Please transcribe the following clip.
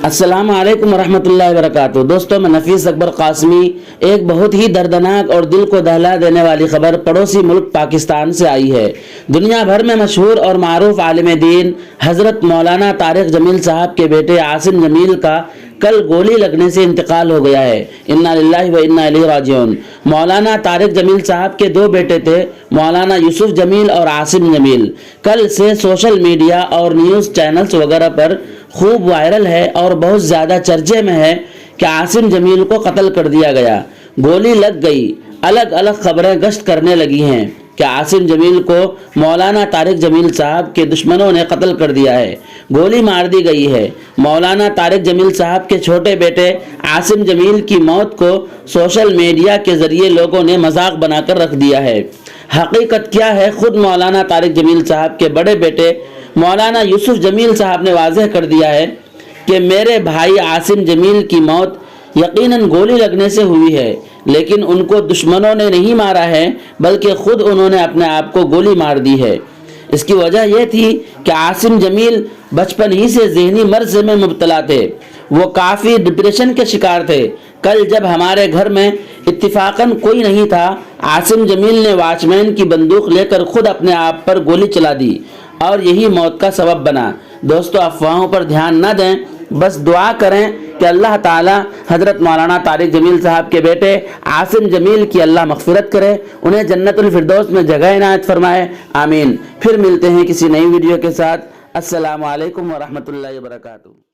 السلام علیکم ورحمۃ اللہ وبرکاتہ۔ دوستوں، میں نفیس اکبر قاسمی۔ ایک بہت ہی دردناک اور دل کو دہلا دینے والی خبر پڑوسی ملک پاکستان سے آئی ہے۔ دنیا بھر میں مشہور اور معروف عالم دین حضرت مولانا طارق جمیل صاحب کے بیٹے عاصم جمیل کا کل گولی لگنے سے انتقال ہو گیا ہے۔ انا للہ و انا الیہ راجعون۔ مولانا طارق جمیل صاحب کے دو بیٹے تھے، مولانا یوسف جمیل اور عاصم جمیل۔ کل سے سوشل میڈیا اور نیوز چینلز وغیرہ پر خوب وائرل ہے اور بہت زیادہ چرچے میں ہے کہ عاصم جمیل کو قتل کر دیا گیا، گولی لگ گئی۔ الگ الگ خبریں گشت کرنے لگی ہیں کہ عاصم جمیل کو مولانا طارق جمیل صاحب کے دشمنوں نے قتل کر دیا ہے، گولی مار دی گئی ہے۔ مولانا طارق جمیل صاحب کے چھوٹے بیٹے عاصم جمیل کی موت کو سوشل میڈیا کے ذریعے لوگوں نے مذاق بنا کر رکھ دیا ہے۔ حقیقت کیا ہے، خود مولانا طارق جمیل صاحب کے بڑے بیٹے مولانا یوسف جمیل صاحب نے واضح کر دیا ہے کہ میرے بھائی عاصم جمیل کی موت یقیناً گولی لگنے سے ہوئی ہے، لیکن ان کو دشمنوں نے نہیں مارا ہے بلکہ خود انہوں نے اپنے آپ کو گولی مار دی ہے۔ اس کی وجہ یہ تھی کہ عاصم جمیل بچپن ہی سے ذہنی مرض میں مبتلا تھے، وہ کافی ڈپریشن کے شکار تھے۔ کل جب ہمارے گھر میں اتفاقاً کوئی نہیں تھا، عاصم جمیل نے واچ مین کی بندوق لے کر خود اپنے آپ پر گولی چلا دی اور یہی موت کا سبب بنا۔ دوستو، افواہوں پر دھیان نہ دیں، بس دعا کریں کہ اللہ تعالی حضرت مولانا طارق جمیل صاحب کے بیٹے عاصم جمیل کی اللہ مغفرت کرے، انہیں جنت الفردوس میں جگہ عنایت فرمائے، آمین۔ پھر ملتے ہیں کسی نئی ویڈیو کے ساتھ۔ السلام علیکم ورحمۃ اللہ وبرکاتہ۔